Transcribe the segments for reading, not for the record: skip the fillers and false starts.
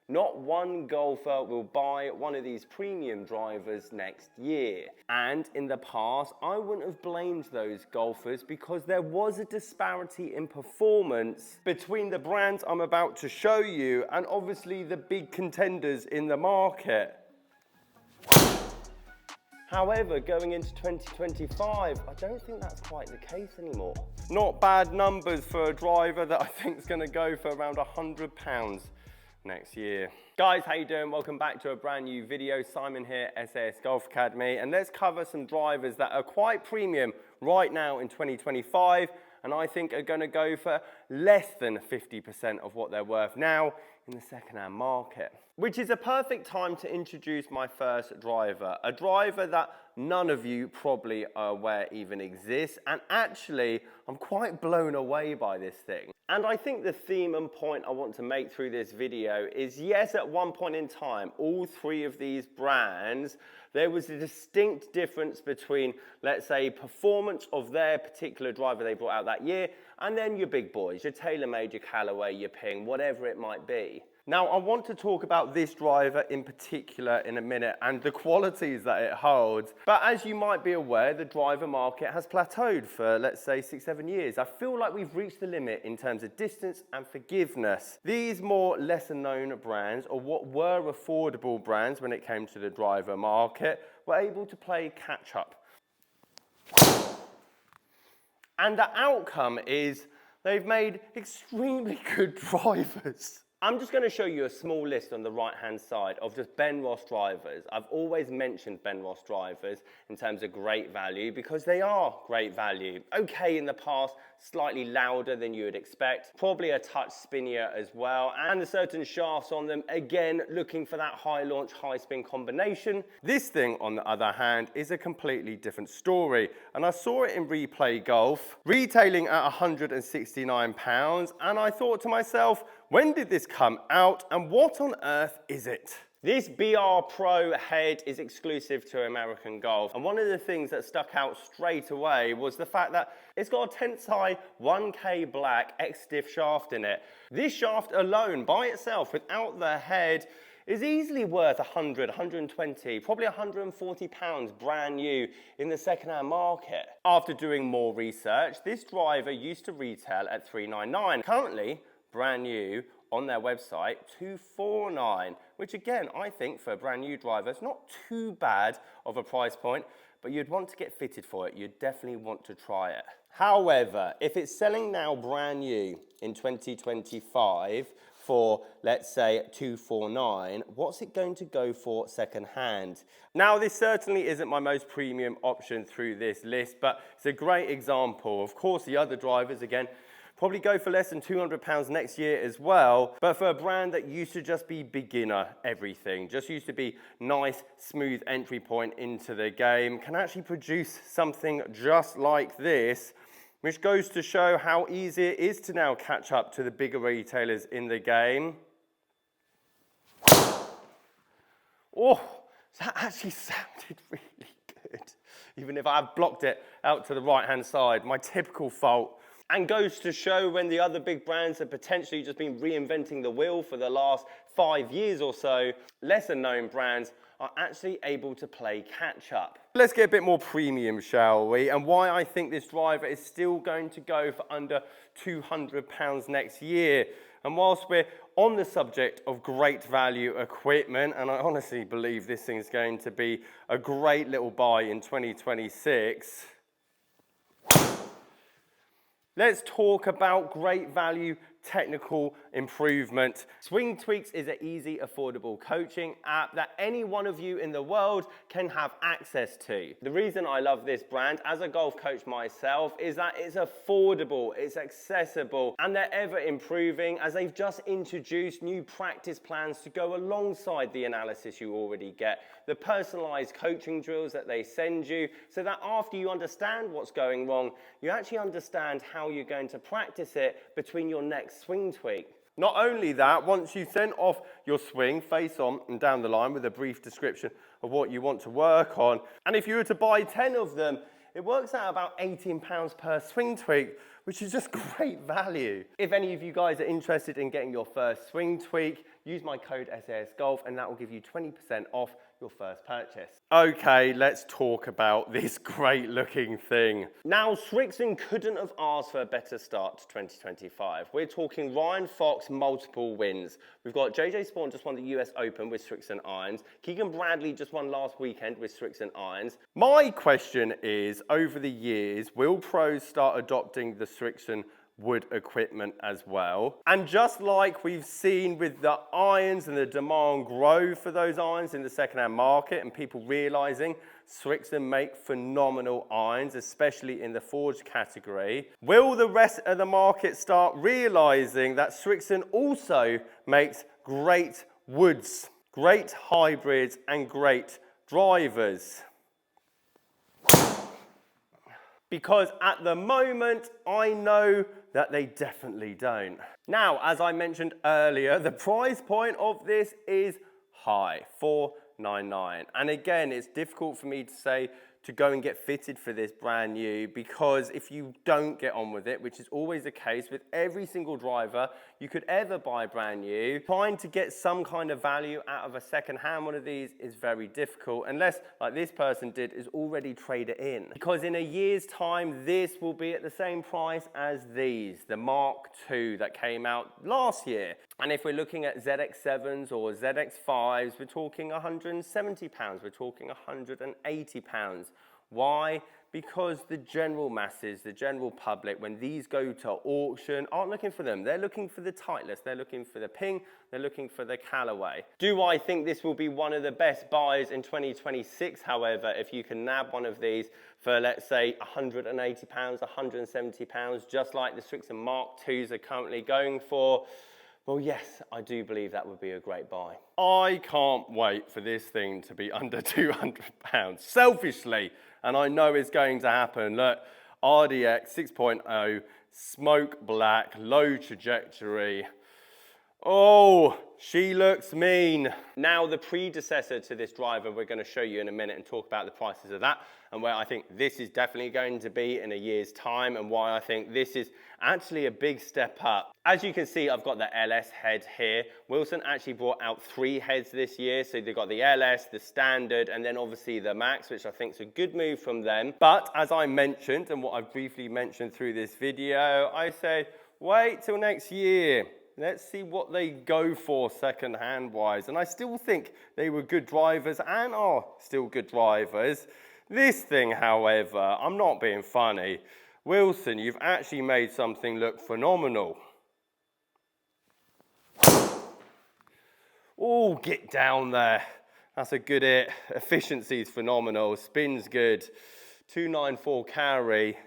Not one golfer will buy one of these premium drivers next year. And in the past, I wouldn't have blamed those golfers because there was a disparity in performance between the brands I'm about to show you and obviously the big contenders in the market. However, going into 2025, I don't think that's quite the case anymore. Not bad numbers for a driver that I think is going to go for around £100 next year. Guys, how you doing? Welcome back to a brand new video. Simon here, SAS Golf Academy, and let's cover some drivers that are quite premium right now in 2025, and I think are going to go for less than 50% of what they're worth now in the second-hand market. Which is a perfect time to introduce my first driver, a driver that none of you probably are aware even exists, and actually I'm quite blown away by this thing. And I think the theme and point I want to make through this video is, yes, at one point in time, all three of these brands, there was a distinct difference between, let's say, performance of their particular driver they brought out that year, and then your big boys, your TaylorMade, your Callaway, your Ping, whatever it might be. Now, I want to talk about this driver in particular in a minute and the qualities that it holds. But as you might be aware, the driver market has plateaued for, let's say, 6-7 years. I feel like we've reached the limit in terms of distance and forgiveness. These more lesser known brands, or what were affordable brands when it came to the driver market, were able to play catch up. And the outcome is they've made extremely good drivers. I'm just going to show you a small list on the right-hand side of just Ben Ross drivers. I've always mentioned Ben Ross drivers in terms of great value because they are great value. Okay, in the past, slightly louder than you would expect, probably a touch spinnier as well, and the certain shafts on them, again, looking for that high launch, high spin combination. This thing, on the other hand, is a completely different story, and I saw it in Replay Golf, retailing at £169, and I thought to myself, when did this come out and what on earth is it? This BR Pro head is exclusive to American Golf, and one of the things that stuck out straight away was the fact that it's got a Tensai 1K black X-Diff shaft in it. This shaft alone by itself without the head is easily worth 100, 120, probably £140 brand new in the second-hand market. After doing more research, this driver used to retail at $399. Currently, brand new on their website, $249, which again, I think for a brand new driver, it's not too bad of a price point, but you'd want to get fitted for it. You'd definitely want to try it. However, if it's selling now brand new in 2025 for, let's say, $249, what's it going to go for second hand? Now, this certainly isn't my most premium option through this list, but it's a great example. Of course, the other drivers, again, probably go for less than £200 next year as well, but for a brand that used to just be beginner everything, just used to be nice, smooth entry point into the game, can actually produce something just like this, which goes to show how easy it is to now catch up to the bigger retailers in the game. Oh, that actually sounded really good, even if I've blocked it out to the right-hand side, my typical fault. And goes to show when the other big brands have potentially just been reinventing the wheel for the last 5 years or so, lesser known brands are actually able to play catch up. Let's get a bit more premium, shall we? And why I think this driver is still going to go for under £200 next year. And whilst we're on the subject of great value equipment, and I honestly believe this thing's going to be a great little buy in 2026, let's talk about great value technical improvement. Swingtweaks is an easy, affordable coaching app that any one of you in the world can have access to. The reason I love this brand as a golf coach myself is that it's affordable, it's accessible, and they're ever improving as they've just introduced new practice plans to go alongside the analysis you already get, the personalized coaching drills that they send you, so that after you understand what's going wrong, you actually understand how you're going to practice it between your next swing tweak. Not only that, once you send off your swing face on and down the line with a brief description of what you want to work on, and if you were to buy 10 of them, it works out about £18 per swing tweak, which is just great value. If any of you guys are interested in getting your first swing tweak, use my code SASGolf and that will give you 20% off your first purchase. Okay, let's talk about this great looking thing. Now, Srixon couldn't have asked for a better start to 2025. We're talking Ryan Fox, multiple wins. We've got JJ Spawn just won the US Open with Srixon irons. Keegan Bradley just won last weekend with Srixon irons. My question is, over the years, will pros start adopting the Srixon wood equipment as well? And just like we've seen with the irons and the demand grow for those irons in the secondhand market and people realizing Srixon make phenomenal irons, especially in the forged category, will the rest of the market start realizing that Srixon also makes great woods, great hybrids and great drivers? Because at the moment, I know that they definitely don't. Now, as I mentioned earlier, the price point of this is high, $499. And again, it's difficult for me to say to go and get fitted for this brand new, because if you don't get on with it, which is always the case with every single driver you could ever buy brand new, trying to get some kind of value out of a second-hand one of these is very difficult, unless, like this person did, is already trade it in. Because in a year's time, this will be at the same price as these, the Mark II that came out last year. And if we're looking at ZX7s or ZX5s, we're talking £170, we're talking £180. Why? Because the general masses, the general public, when these go to auction, aren't looking for them. They're looking for the Titleist, they're looking for the Ping, they're looking for the Callaway. Do I think this will be one of the best buys in 2026, however, if you can nab one of these for, let's say, £180, £170, just like the Srixon Mark IIs are currently going for? Well, yes, I do believe that would be a great buy. I can't wait for this thing to be under £200, selfishly, and I know it's going to happen. Look, RDX 6.0, smoke black, low trajectory. Oh, she looks mean. Now, the predecessor to this driver, we're going to show you in a minute and talk about the prices of that and where I think this is definitely going to be in a year's time and why I think this is actually a big step up. As you can see, I've got the LS head here. Wilson actually brought out 3 heads this year. So they've got the LS, the Standard, and then obviously the Max, which I think is a good move from them. But as I mentioned, and what I've briefly mentioned through this video, I say, wait till next year. Let's see what they go for second-hand wise. And I still think they were good drivers and are still good drivers. This thing, however, I'm not being funny. Wilson, you've actually made something look phenomenal. Oh, get down there. That's a good hit. Efficiency is phenomenal. Spin's good. 294 carry.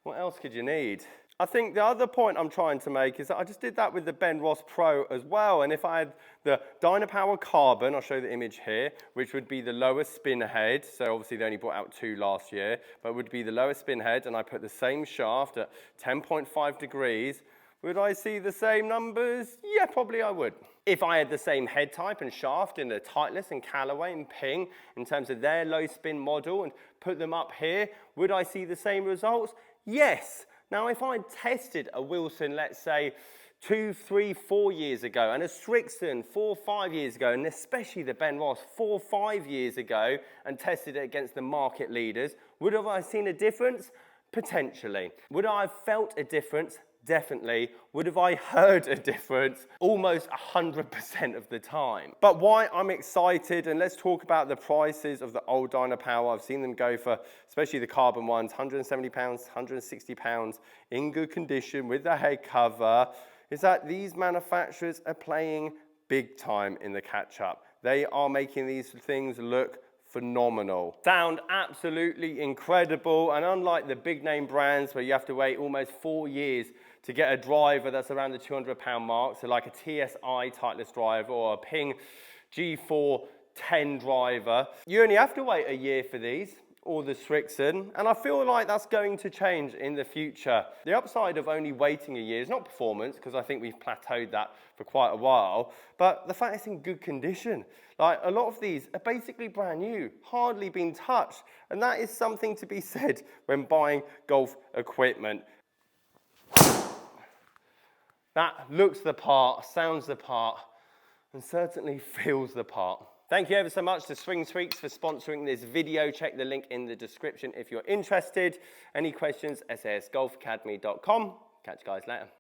What else could you need? I think the other point I'm trying to make is that I just did that with the Ben Ross Pro as well. And if I had the Dynapower Carbon, I'll show you the image here, which would be the lowest spin head. So obviously they only brought out 2 last year, but it would be the lowest spin head. And I put the same shaft at 10.5 degrees. Would I see the same numbers? Yeah, probably I would. If I had the same head type and shaft in the Titleist and Callaway and Ping in terms of their low spin model and put them up here, would I see the same results? Yes. Now, if I tested a Wilson, let's say, 2, 3, 4 years ago, and a Srixon 4, 5 years ago, and especially the Ben Ross 4, 5 years ago, and tested it against the market leaders, would have I seen a difference? Potentially. Would I have felt a difference? Definitely. Would have I heard a difference? Almost 100% of the time. But why I'm excited, and let's talk about the prices of the old Dynapower. I've seen them go for, especially the carbon ones, £170, £160 in good condition with the head cover, is that these manufacturers are playing big time in the catch-up. They are making these things look phenomenal. Sound absolutely incredible, and unlike the big name brands where you have to wait almost 4 years to get a driver that's around the £200 mark, so like a TSI Titleist driver or a Ping G4 10 driver, you only have to wait a year for these, or the Srixon, and I feel like that's going to change in the future. The upside of only waiting a year is not performance, because I think we've plateaued that for quite a while, but the fact it's in good condition. Like, a lot of these are basically brand new, hardly been touched, and that is something to be said when buying golf equipment. That looks the part, sounds the part, and certainly feels the part. Thank you ever so much to Swingtweaks for sponsoring this video. Check the link in the description if you're interested. Any questions, sasgolfacademy.com. Catch you guys later.